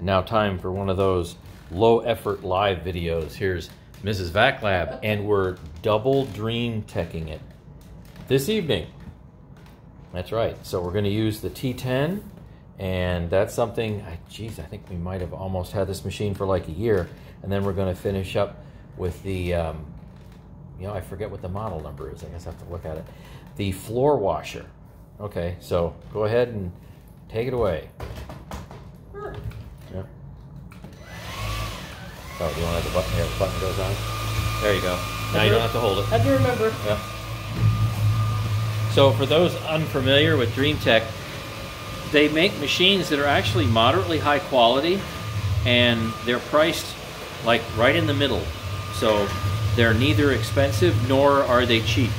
Now time for one of those low effort live videos. Here's Mrs. VacLab, and we're double Dreameteching it this evening. That's right. So we're going to use the T10, and that's something, geez, I think we might have almost had this machine for like a year. And then we're going to finish up with the, you know, I forget what the model number is. I guess I have to look at it. The floor washer. Okay, so go ahead and take it away. Sure. Yep. Oh, do you want to have the button here? The button goes on. There you go. Now you don't have to hold it. I do remember. Yep. So for those unfamiliar with Dreametech, they make machines that are actually moderately high quality, and they're priced like right in the middle. So they're neither expensive nor are they cheap.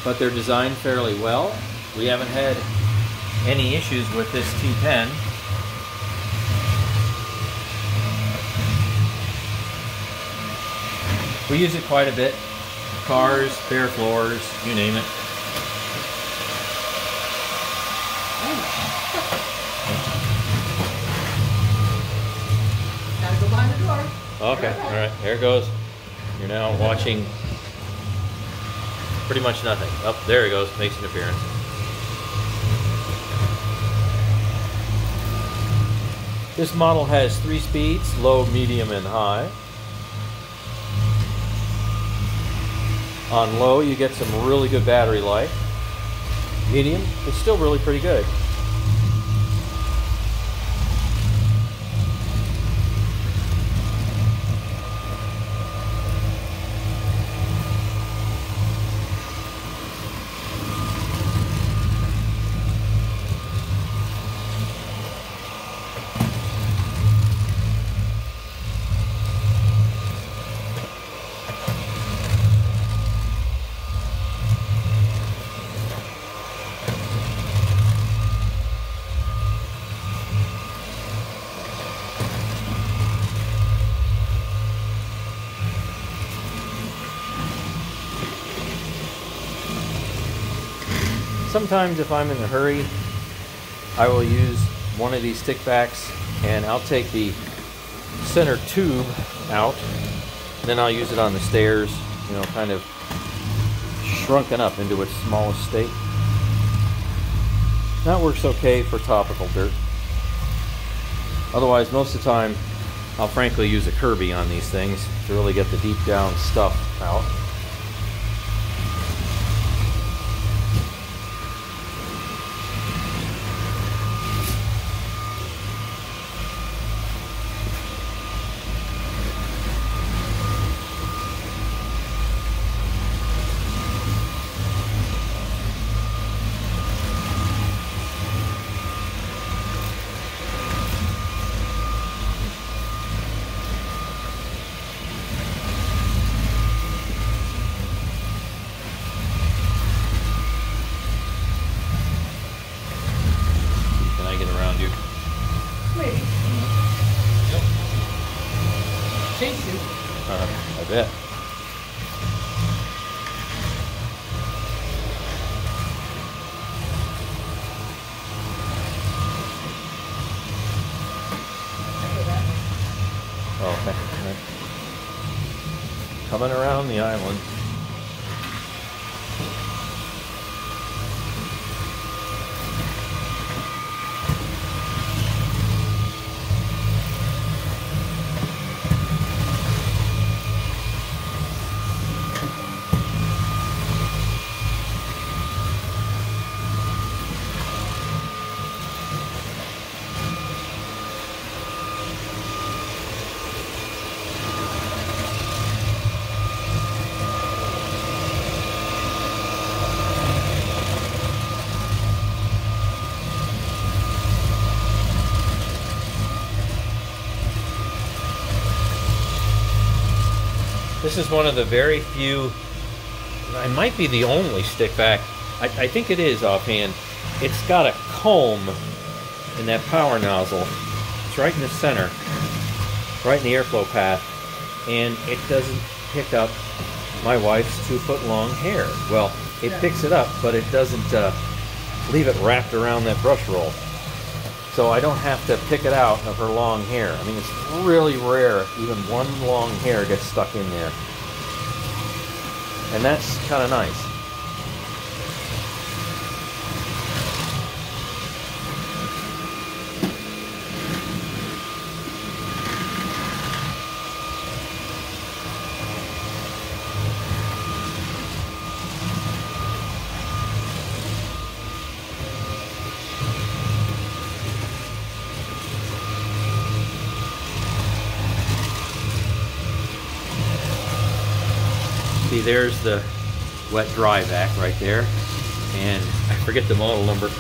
But they're designed fairly well. We haven't had any issues with this T10. We use it quite a bit. Cars, bare floors, you name it. Gotta go behind the door. Okay, all right, there it goes. You're now watching pretty much nothing. Oh, there he goes, makes an appearance. This model has 3 speeds, low, medium, and high. On low, you get some really good battery life. Medium, it's still really pretty good. Sometimes if I'm in a hurry, I will use one of these stick backs, and I'll take the center tube out, then I'll use it on the stairs, you know, kind of shrunken up into its smallest state. That works okay for topical dirt. Otherwise, most of the time, I'll frankly use a Kirby on these things to really get the deep down stuff out. Maybe. Yep. Chase you. I bet. Oh, okay. All right. Coming around the island. This is one of the very few, it might be the only stick back, I think it is offhand. It's got a comb in that power nozzle. It's right in the center, right in the airflow path, and it doesn't pick up my wife's 2-foot long hair. Well, it picks it up, but it doesn't leave it wrapped around that brush roll. so I don't have to pick it out of her long hair. I mean, it's really rare even one long hair gets stuck in there. And that's kind of nice. See, there's the wet dry vac right there, and I forget the model number.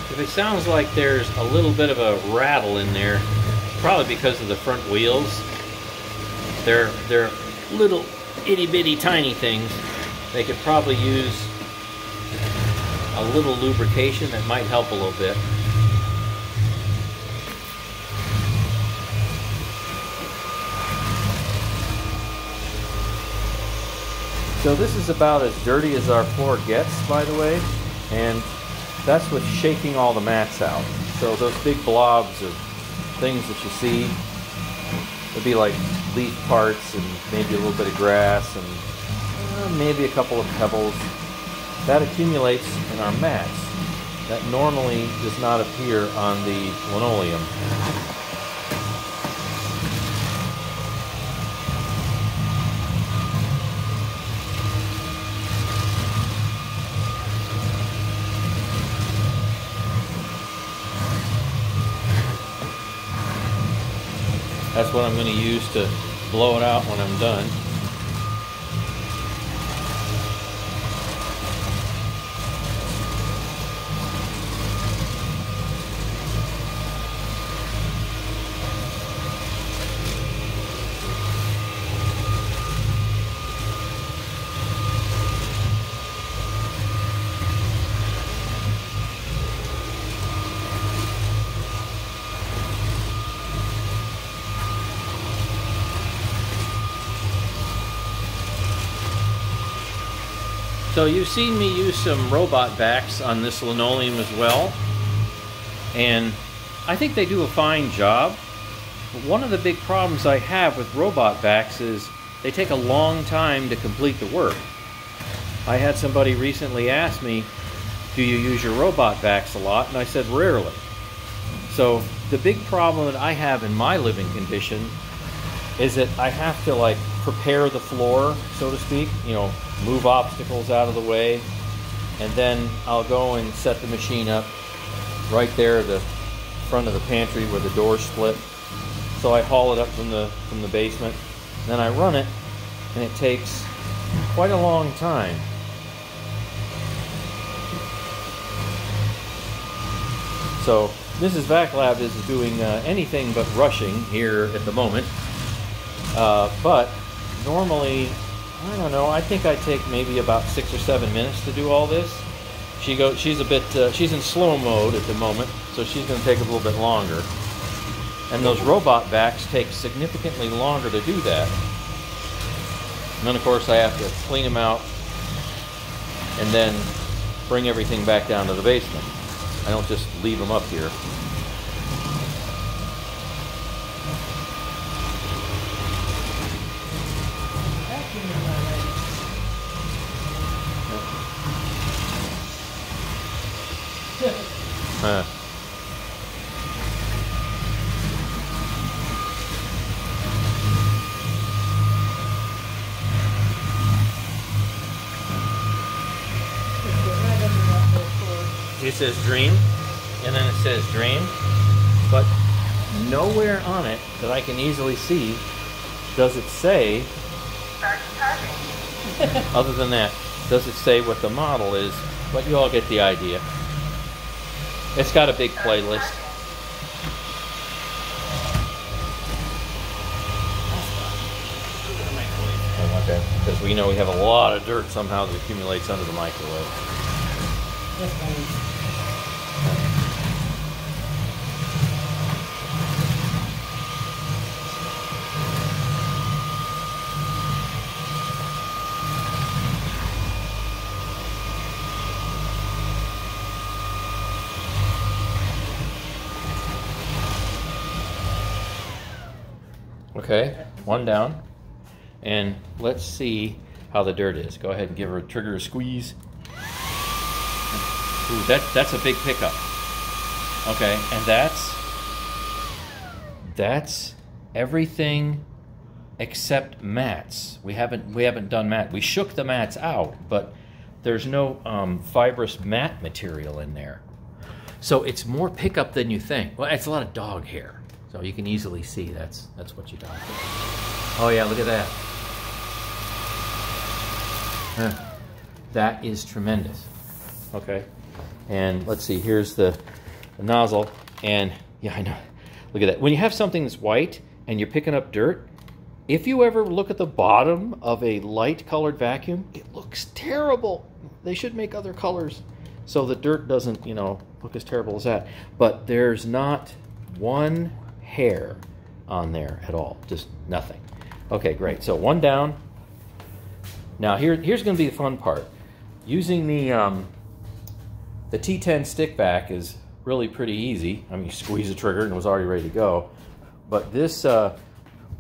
If it sounds like there's a little bit of a rattle in there, probably because of the front wheels. They're little itty bitty tiny things. They could probably use a little lubrication that might help a little bit. So this is about as dirty as our floor gets, by the way, and that's with shaking all the mats out. So those big blobs of things that you see would be like leaf parts and maybe a little bit of grass and maybe a couple of pebbles. That accumulates in our mats. That normally does not appear on the linoleum. That's what I'm going to use to blow it out when I'm done. So you've seen me use some robot vacs on this linoleum as well, and I think they do a fine job. But one of the big problems I have with robot vacs is they take a long time to complete the work. I had somebody recently ask me, do you use your robot vacs a lot? And I said rarely. So the big problem that I have in my living condition is that I have to like prepare the floor, so to speak, you know, move obstacles out of the way, and then I'll go and set the machine up right there at the front of the pantry where the doors split. So I haul it up from the basement, then I run it, and it takes quite a long time. So Mrs. VacLab is doing anything but rushing here at the moment, but normally, I don't know, I think I take maybe about 6 or 7 minutes to do all this. She's in slow mode at the moment, so she's going to take a little bit longer. And those robot vacs take significantly longer to do that. And then of course I have to clean them out and then bring everything back down to the basement. I don't just leave them up here. It says dream, and then it says dream, but nowhere on it that I can easily see does it say, other than that, does it say what the model is, but you all get the idea. It's got a big playlist. Okay, because we know we have a lot of dirt somehow that accumulates under the microwave. That's fine. Okay, one down. And let's see how the dirt is. Go ahead and give her a trigger a squeeze. Ooh, that's a big pickup. Okay, and that's everything except mats. We haven't done mat. We shook the mats out, but there's no fibrous mat material in there. So it's more pickup than you think. Well, it's a lot of dog hair. So you can easily see that's what you got there. Oh yeah, look at that. That is tremendous. Okay, and let's see, here's the nozzle, and yeah, I know. Look at that. When you have something that's white and you're picking up dirt, if you ever look at the bottom of a light colored vacuum, it looks terrible. They should make other colors so the dirt doesn't, look as terrible as that. But there's not one hair on there at all, just nothing. Okay, great. So one down. Now here's going to be the fun part. Using the T10 stick vac is really pretty easy. I mean, you squeeze the trigger and it was already ready to go. But this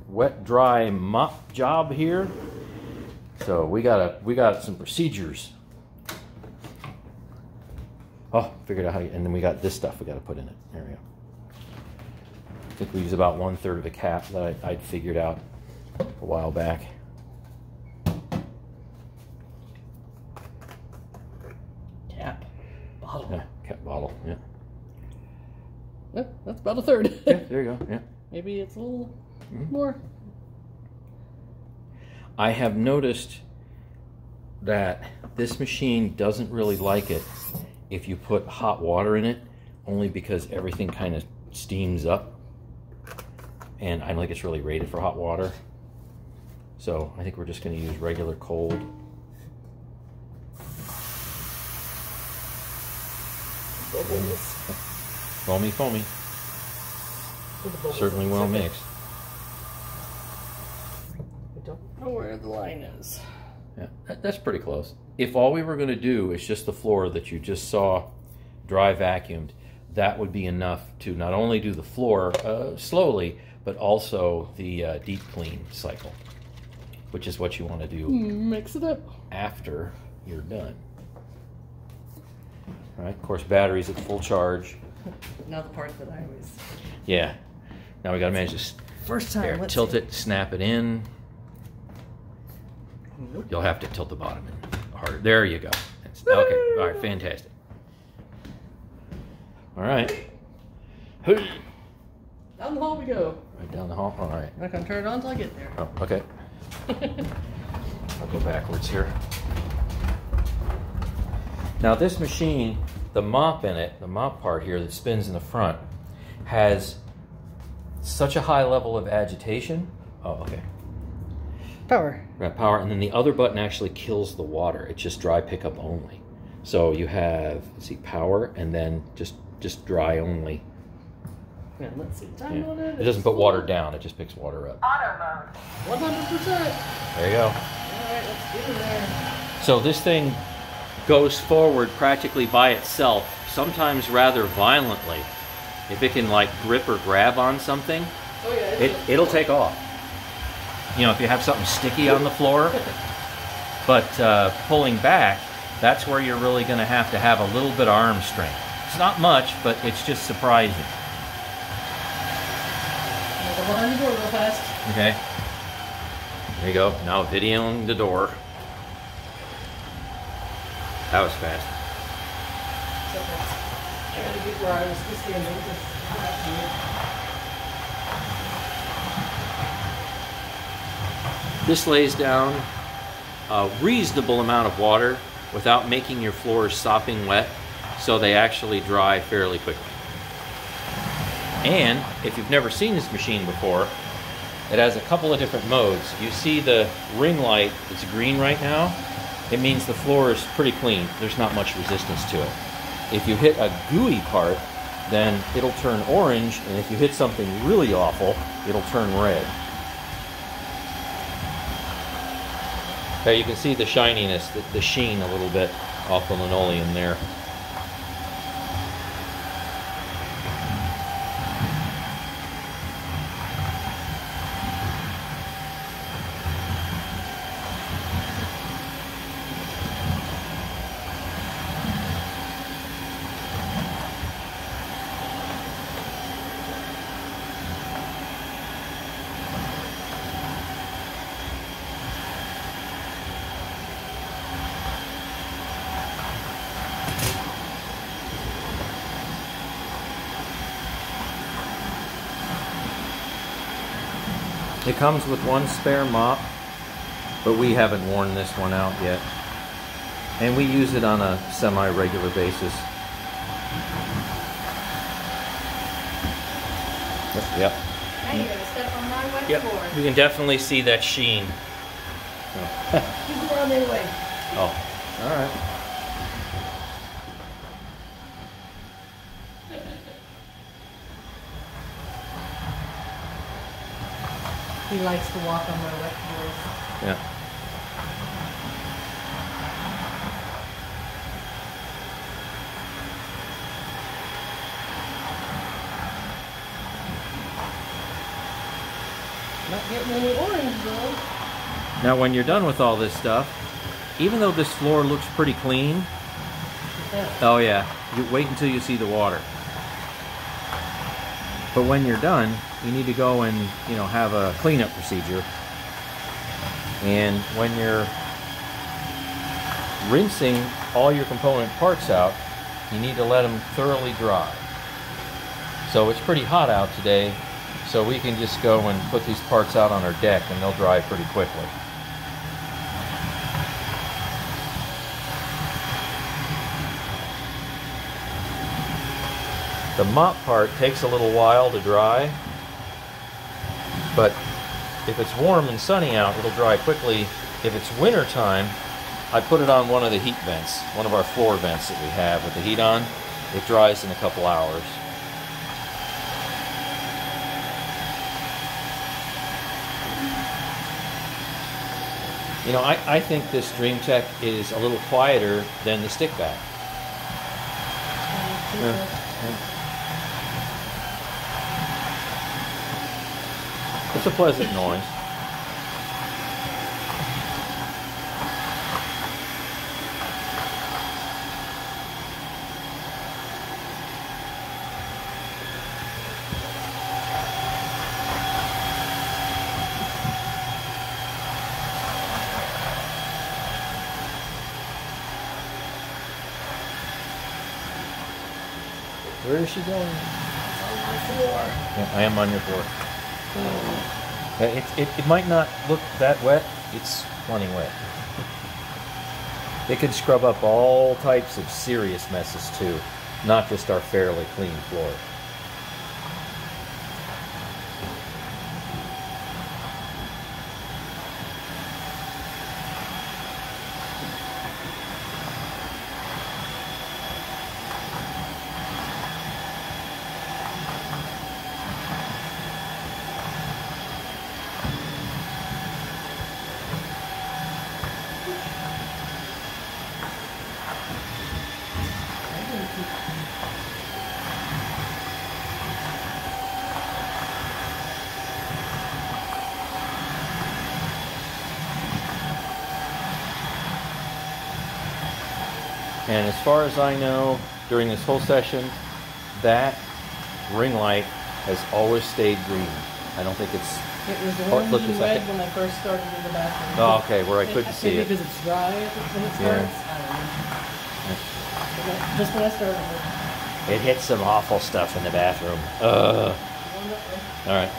wet dry mop job here, so we got some procedures. Oh, figured out how. And then we got this stuff we got to put in it. There we go. I think we use about 1/3 of a cap that I'd figured out a while back. Bottle. Yeah, cap bottle, yeah. Yeah, that's about 1/3. Yeah, there you go, yeah. Maybe it's a little more. I have noticed that this machine doesn't really like it if you put hot water in it, only because everything kind of steams up. And I don't think it's really rated for hot water. So I think we're just going to use regular cold. Foamy, foamy. Certainly well mixed. I don't know where the line is. Yeah, that's pretty close. If all we were going to do is just the floor that you just saw dry vacuumed, that would be enough to not only do the floor slowly, but also the deep clean cycle, which is what you want to do. Mix it up After you're done. All right, of course, batteries at full charge. Now the part that I always... Yeah. Now we got to manage this. First time, There, let's tilt see. it, snap it in. Nope. You'll have to tilt the bottom in harder. There you go. Okay, all right, fantastic. All right. Down the hall we go. Right down the hall, all right. I'm not going to turn it on until I get there. Oh, okay. I'll go backwards here. Now this machine, the mop in it, the mop part here that spins in the front, has such a high level of agitation. Oh, okay. Power. Got power, and then the other button actually kills the water. It's just dry pickup only. So you have, let's see, power, and then just dry only. Yeah, let's see. Time on it. It doesn't put water down, it just picks water up. Auto mode. 100%. There you go. All right, let's get in there. So this thing goes forward practically by itself, sometimes rather violently. If it can like grip or grab on something, Oh yeah. it'll take off. If you have something sticky on the floor, but pulling back, that's where you're really going to have a little bit of arm strength. It's not much, but it's just surprising. Go behind the door real fast. Okay. There you go. Now videoing the door. That was fast. I gotta get where I was just standing. This lays down a reasonable amount of water without making your floors sopping wet. so they actually dry fairly quickly. And if you've never seen this machine before, it has a couple of different modes. You see the ring light, it's green right now. It means the floor is pretty clean. There's not much resistance to it. If you hit a gooey part, then it'll turn orange, and if you hit something really awful, it'll turn red. Okay, you can see the shininess, the sheen a little bit off the linoleum there. It comes with one spare mop, but we haven't worn this one out yet. And we use it on a semi-regular basis. Yep. Now you're going to step on my wet floor. You can definitely see that sheen. Keep it around anyway. Oh, all right. He likes to walk on my wet floors. Yeah. Not getting any orange though. Now when you're done with all this stuff, even though this floor looks pretty clean, oh yeah, you wait until you see the water. But when you're done, you need to go and, you know, have a cleanup procedure. And when you're rinsing all your component parts out, you need to let them thoroughly dry. So it's pretty hot out today, so we can just go and put these parts out on our deck and they'll dry pretty quickly. The mop part takes a little while to dry, but if it's warm and sunny out, it'll dry quickly. If it's winter time, I put it on one of the heat vents, one of our floor vents that we have with the heat on. It dries in a couple hours. You know, I think this Dreametech is a little quieter than the stick vac. It's a pleasant noise. Where is she going? On my floor. Yeah, I am on your floor. It might not look that wet. It's plenty wet. It could scrub up all types of serious messes too, not just our fairly clean floor. And as far as I know, during this whole session, that ring light has always stayed green. I don't think it's... It was Oh, orange look, and it's red like when I first started in the bathroom. Oh, okay, where I couldn't see it. Because it's dry when it starts. I don't know. Just when I started. It hit some awful stuff in the bathroom. All right.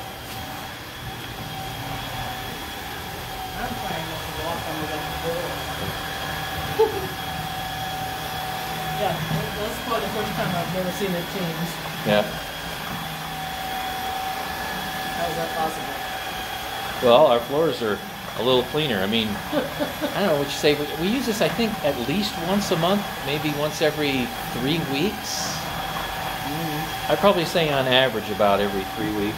I'm trying not to walk on the wet floor. Yeah, it does probably the first time I've never seen it change. Yeah. How is that possible? Well, our floors are a little cleaner. I mean, I don't know what you say. We use this, I think, at least once a month, maybe once every 3 weeks. I'd probably say on average about every 3 weeks.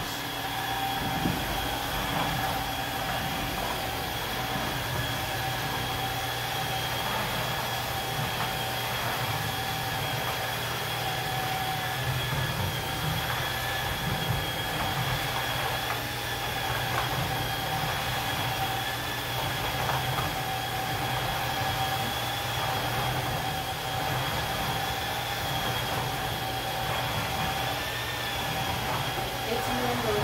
It's number.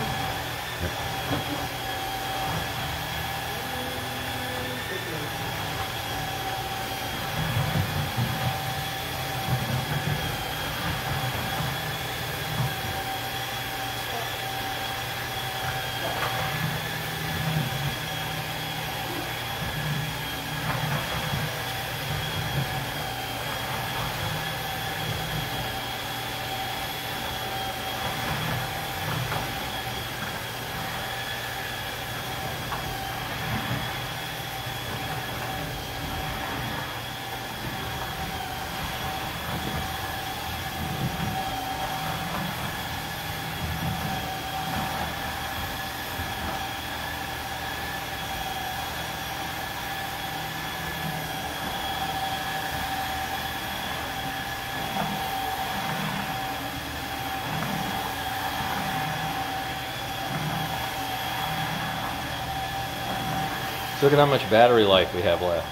So look at how much battery life we have left.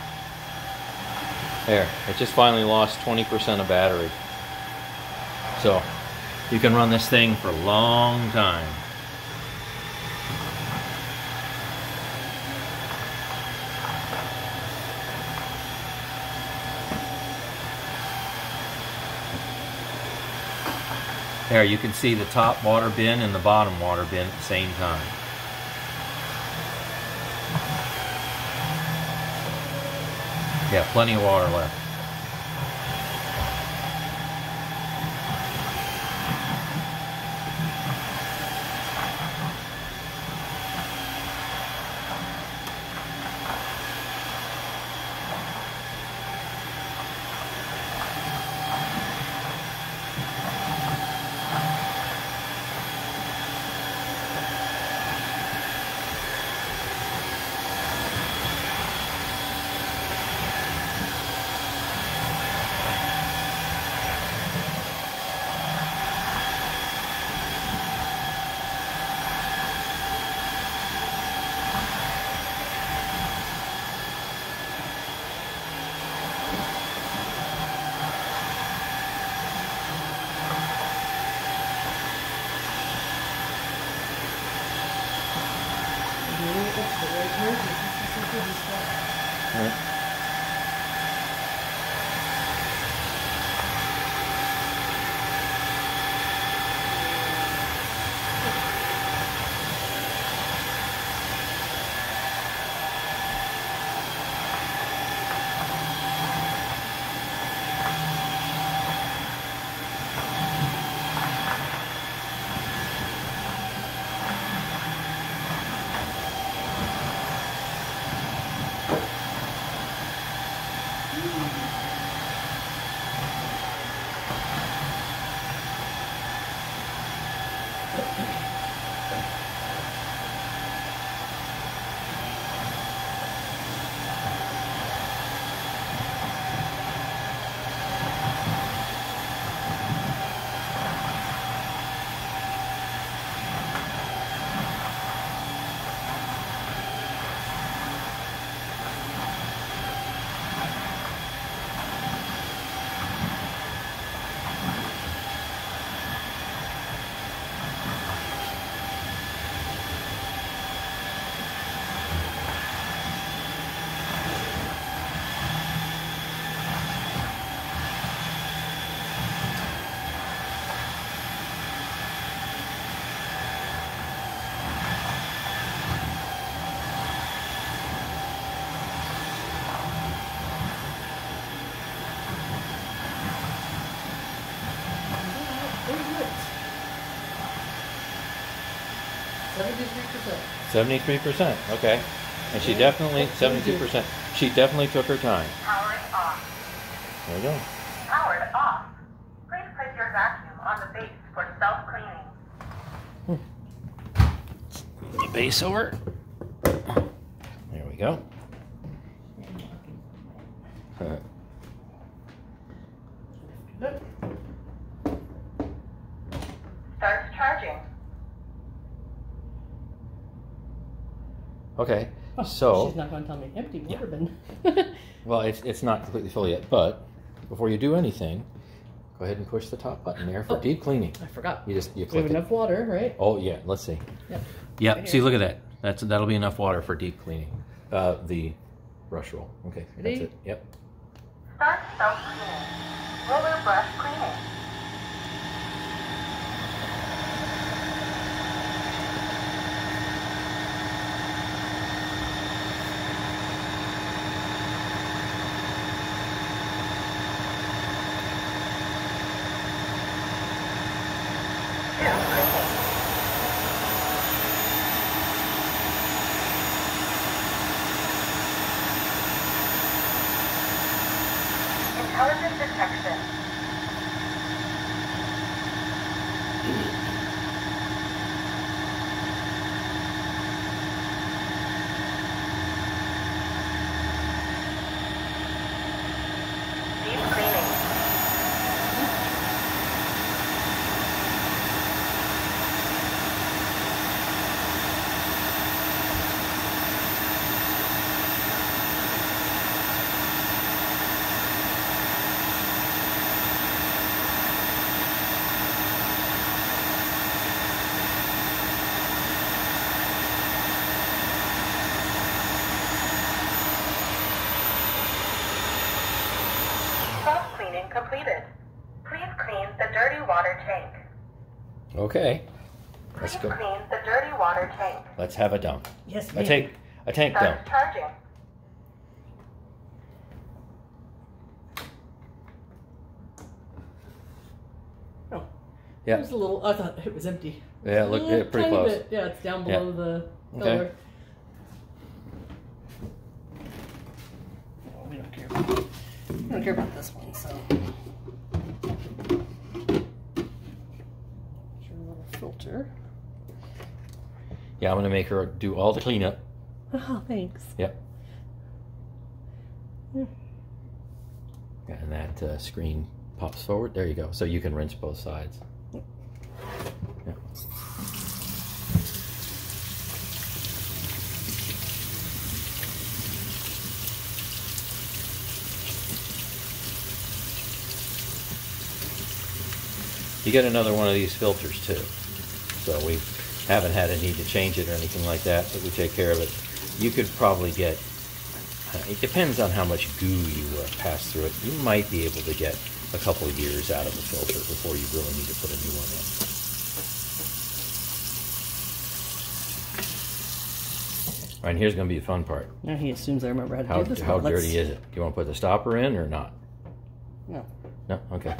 There, it just finally lost 20% of battery. So you can run this thing for a long time. There, you can see the top water bin and the bottom water bin at the same time. Yeah, plenty of water left. Right. 73%. 73%. Okay. And she definitely 72%. She definitely took her time. Powering off. There we go. Powered off. Please place your vacuum on the base for self-cleaning. The base over. There we go. Starts charging. Okay. Oh, So she's not going to tell me empty water bin. well, it's not completely full yet, but before you do anything, go ahead and push the top button there for deep cleaning. I forgot. You We click have it. enough water, right? Oh yeah, let's see. Yep. Yep. Right See, here. look at that. That'll be enough water for deep cleaning. The brush roll. Okay, Ready? that's it. Yep. Start self-cleaning. Roller brush cleaning. Intelligent detection. Deep cleaning. Self-cleaning completed. Please clean the dirty water tank. Okay. Let's Please go. clean the dirty water tank. Let's have a dump. Yes, A ma'am. tank dump. Starts charging. Oh, Yeah. there's a little. I thought it was empty. Yeah, look, yeah, pretty Tiny close. bit. Yeah, it's down below the Okay. color. Oh, we don't care. We don't care about this one, so. Your little filter. Yeah, I'm gonna make her do all the cleanup. Oh, thanks. Yep. Yeah. Yeah, and that screen pops forward. There you go. So you can rinse both sides. Yeah. You get another one of these filters too. So we haven't had a need to change it or anything like that, but we take care of it. You could probably get, it depends on how much goo you pass through it. You might be able to get a couple of years out of the filter before you really need to put a new one in. All right, and here's going to be the fun part. Now he assumes I remember how to How do this. how but let's- dirty is it? Do you want to put the stopper in or not? No. No? Okay.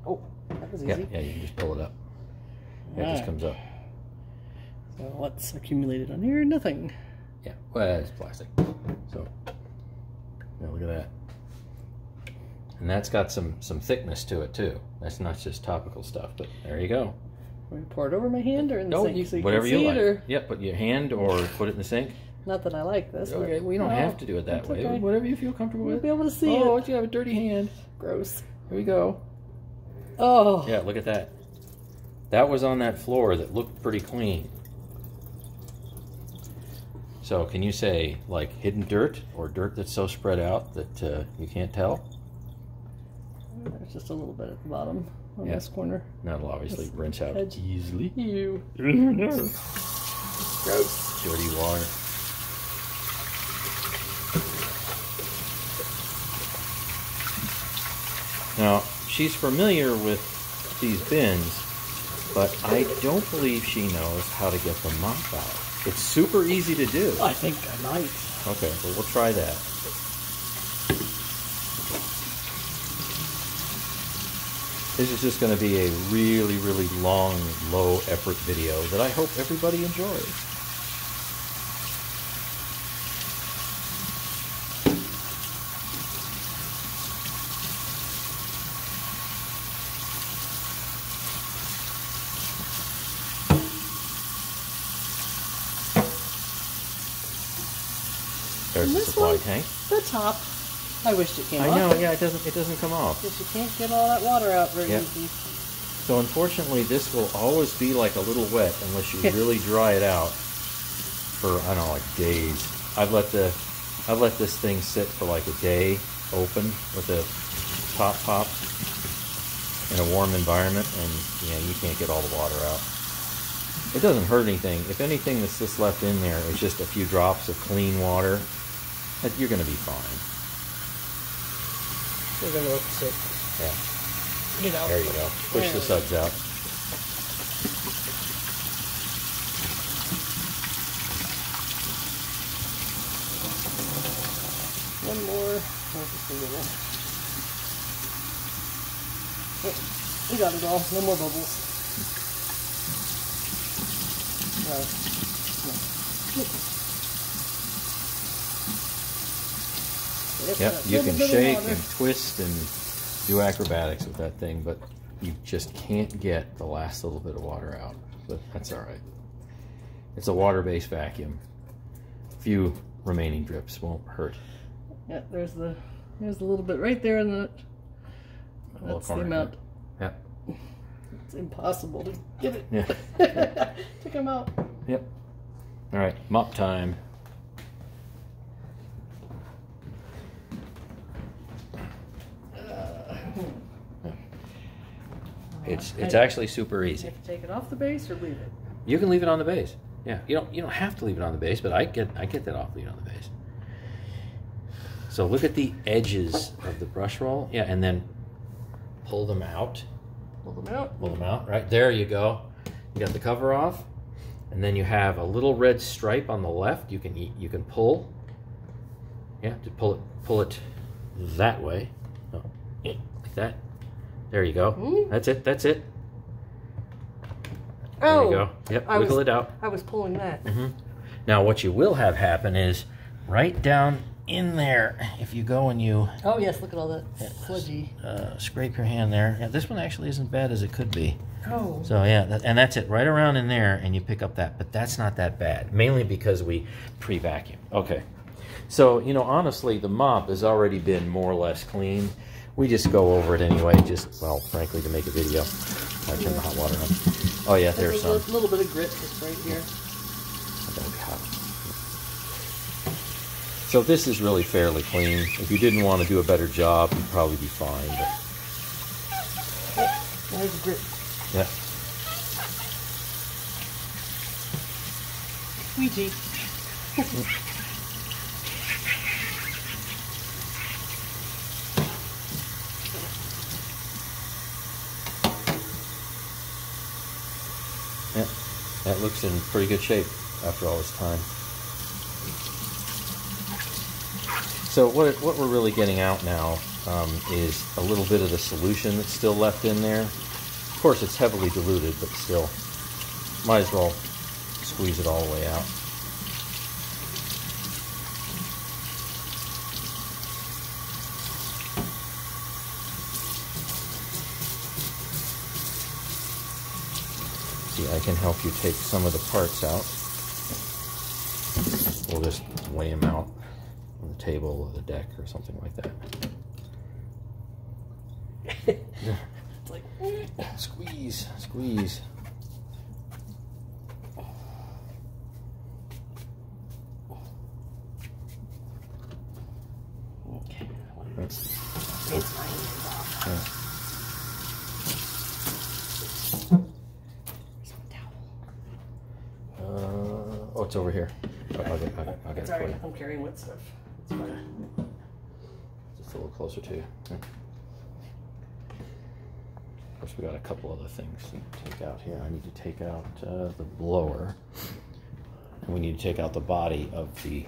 Oh, that was easy. Yeah, yeah, you can just pull it up. Yeah, it just Alright. comes up. So what's accumulated on here? Nothing. Yeah, well, it's plastic. So, yeah, look at that. And that's got some thickness to it too. That's not just topical stuff, but there you go. Will you pour it over my hand or in the No, sink so you whatever can you see like. it? Or Yeah, put your hand or put it in the sink. not that I like this. Okay, we don't No, have to do it that it's way. okay. Whatever you feel comfortable You'll with. be able to see Oh, it. you have a dirty hand. Gross. Here we go. Oh. Yeah, look at that. That was on that floor that looked pretty clean. So can you say like hidden dirt or dirt that's so spread out that you can't tell? There's just a little bit at the bottom on Yeah. this corner. That'll obviously This rinse out edge. easily. Ew. Gross. Dirty water. Now, she's familiar with these bins, but I don't believe she knows how to get the mop out. It's super easy to do. I think I might. Okay, well, we'll try that. This is just going to be a really, really long, low effort video that I hope everybody enjoys. There's the supply tank. The top. I wished it came off. I know, yeah, it doesn't come off. Because you can't get all that water out very easy. So unfortunately, this will always be like a little wet unless you really dry it out for, I don't know, like days. I've let this thing sit for like a day open with the top popped in a warm environment, and you can't get all the water out. It doesn't hurt anything. If anything that's just left in there is just a few drops of clean water, you're going to be fine. We're going to look sick. Yeah. Get out. There you go. Push the suds out. One more. Just a little. Oh, you got it all. No more bubbles. Yep, you can shake and twist and do acrobatics with that thing, but you just can't get the last little bit of water out. But that's all right. It's a water-based vacuum. A few remaining drips won't hurt. Yeah, there's the little bit right there in the. That's the amount. Yep. It's impossible to get it. Yeah. To come out. Yep. All right, mop time. It's actually super easy. You have to take it off the base or leave it? You can leave it on the base. Yeah, you don't have to leave it on the base, but I get that off, leave it on the base. So look at the edges of the brush roll. Yeah, and then pull them out. Pull them out. Pull them out. Right there you go. You got the cover off, and then you have a little red stripe on the left. You can pull. Yeah, to pull it that way. Oh, like that. There you go. Ooh. That's it. That's it. Oh, there you go. Yep, wiggle it out. I was pulling that. Mm-hmm. Now what you will have happen is right down in there, if you go and you... Oh yes, look at all that sludgy. Scrape your hand there. Yeah, this one actually isn't bad as it could be. Oh. So yeah, and that's it. Right around in there, and you pick up that. But that's not that bad, mainly because we pre-vacuum. Okay. So, honestly, the mop has already been more or less clean. We just go over it anyway, well, frankly, to make a video. I turn the hot water on. Oh yeah, there's some. A little bit of grit just right here. That'll be hot. So this is really fairly clean. If you didn't want to do a better job, you'd probably be fine. But... There's grit. Yeah. Squeegee. Yeah, that looks in pretty good shape after all this time. So what we're really getting out now is a little bit of the solution that's still left in there. Of course, it's heavily diluted, but still, might as well squeeze it all the way out. See, I can help you take some of the parts out. We'll just lay them out on the table or the deck or something like that. It's like, squeeze, squeeze. okay. That's, Rinse my hands off. yeah. Oh, it's over here. I'll get it It's for alright. you. I'm carrying wet stuff. It's fine. Just a little closer to you. Yeah. Of course, we got a couple other things to take out here. I need to take out the blower, and we need to take out the body of the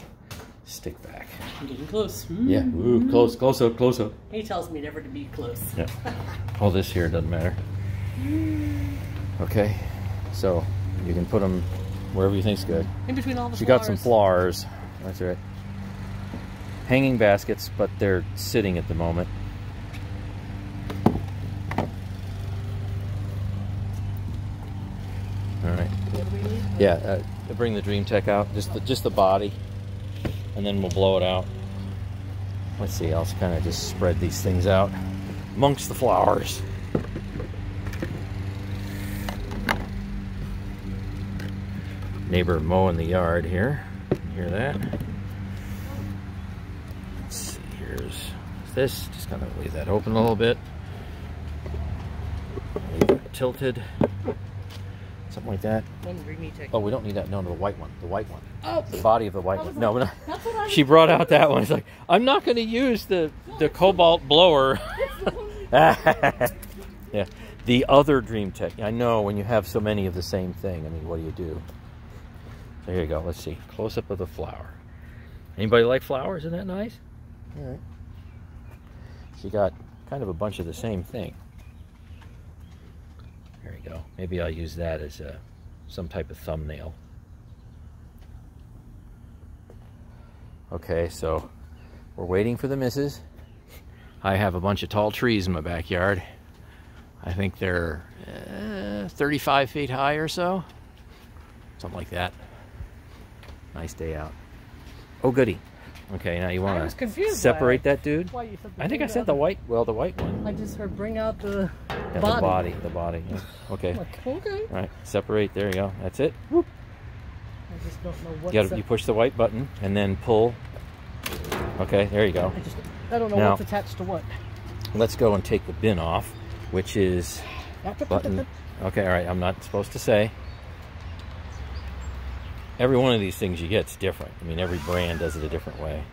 stick back. I'm getting close. Yeah, ooh, close up, close up. He tells me never to be close. Yeah. All this here doesn't matter. Okay, so you can put them wherever you think's good. In between all the She flowers. got some flowers. That's right. Hanging baskets, but they're sitting at the moment. All right. What do we need? Yeah, bring the Dreametech out, just the body, and then we'll blow it out. Let's see, I'll kind of just spread these things out amongst the flowers. Neighbor mowing the yard here. You hear that? Let's see, here's this. Just kind of leave that open a little bit. Leave it tilted. Something like that. One Dreametech. Oh, we don't need that. No, the white one. The white one. Oh, The body of the white one. No, we're not. that's what I She brought out that one. It's like, I'm not going to use the cobalt blower. Yeah, the other Dreametech. I know when you have so many of the same thing. I mean, what do? So here you go. Let's see. Close up of the flower. Anybody like flowers? Isn't that nice? All right. She got kind of a bunch of the same thing. There you go. Maybe I'll use that as some type of thumbnail. Okay, so we're waiting for the missus. I have a bunch of tall trees in my backyard. I think they're 35 feet high or so. Something like that. Nice day out. Oh, goody. Okay, now you I was want to confused separate that dude? Why you said I think I said the white, well, the white one. I just heard bring out the Yeah, body. the body. Yeah. Okay. I'm like, okay. All right, separate. There you go. That's it. I just don't know what. You push the white button and then pull. Okay, there you go. I don't know Now- what's attached to what. Let's go and take the bin off, which is button. Okay, all right. I'm not supposed to say. Every one of these things you get is different. I mean, every brand does it a different way.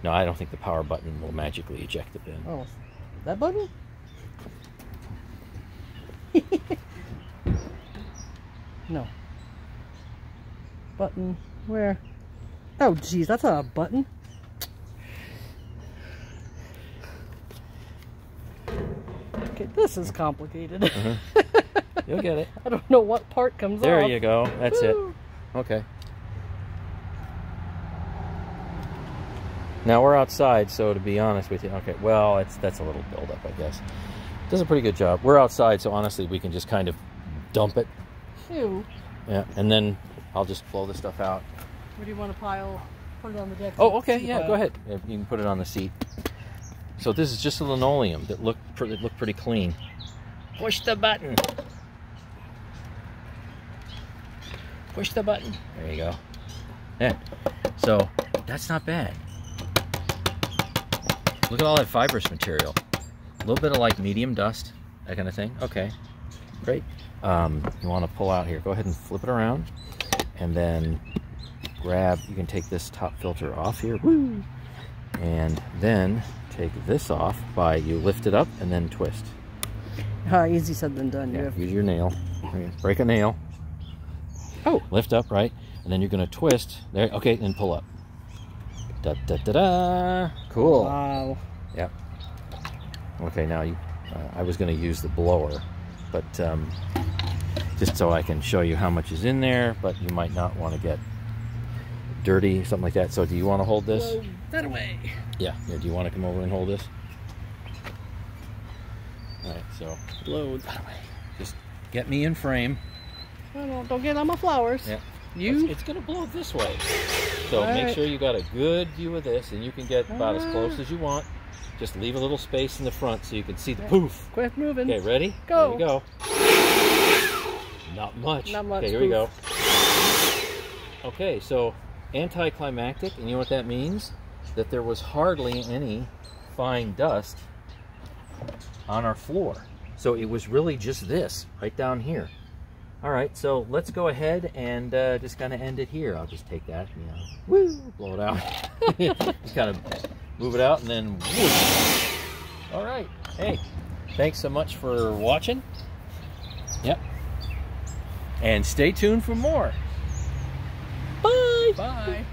No, I don't think the power button will magically eject the bin. Oh, that button? No. Button. Where? Oh, geez, that's not a button. Okay, this is complicated. You'll get it. I don't know what part comes There off. you go. That's it. Woo. Okay. Now we're outside, so to be honest with you, okay, well, that's a little buildup, I guess. Does a pretty good job. We're outside, so honestly, we can just kind of dump it. Ew. Yeah, and then I'll just blow the stuff out. Where do you want to pile? Put it on the deck. Oh, okay, yeah, go ahead. Yeah, you can put it on the seat. So this is just a linoleum that looked pretty clean. Push the button. Push the button. There you go. Yeah. So that's not bad. Look at all that fibrous material. A little bit of like medium dust, that kind of thing. Okay, great. You want to pull out here. Go ahead and flip it around, and then grab. You can take this top filter off here. Woo! And then take this off by you lift it up and then twist. Easy said than done. Yeah, use your nail. Break a nail. Oh, lift up, right? And then you're going to twist. There. Okay, and pull up. Da da da da. Cool. Wow. Yep. Okay, now you. I was going to use the blower, but just so I can show you how much is in there. But you might not want to get dirty, something like that. So, do you want to hold this? Blow that away. Yeah. Here, do you want to come over and hold this? All right. So, Blow that away. just get me in frame. No, don't get on my flowers. Yeah. You. It's going to blow this way. So All make right. sure you got a good view of this, and you can get about as close as you want. Just leave a little space in the front so you can see the poof. Quit moving. Okay, ready? Go. Here we go. Not much. Not much. Okay, here we go. Okay, so anticlimactic, and you know what that means? That there was hardly any fine dust on our floor. So it was really just this right down here. All right, so let's go ahead and just kind of end it here. I'll just take that, you know, woo, blow it out. Just kind of move it out and then whoosh. All right, hey, thanks so much for watching. Yep. And stay tuned for more. Bye. Bye.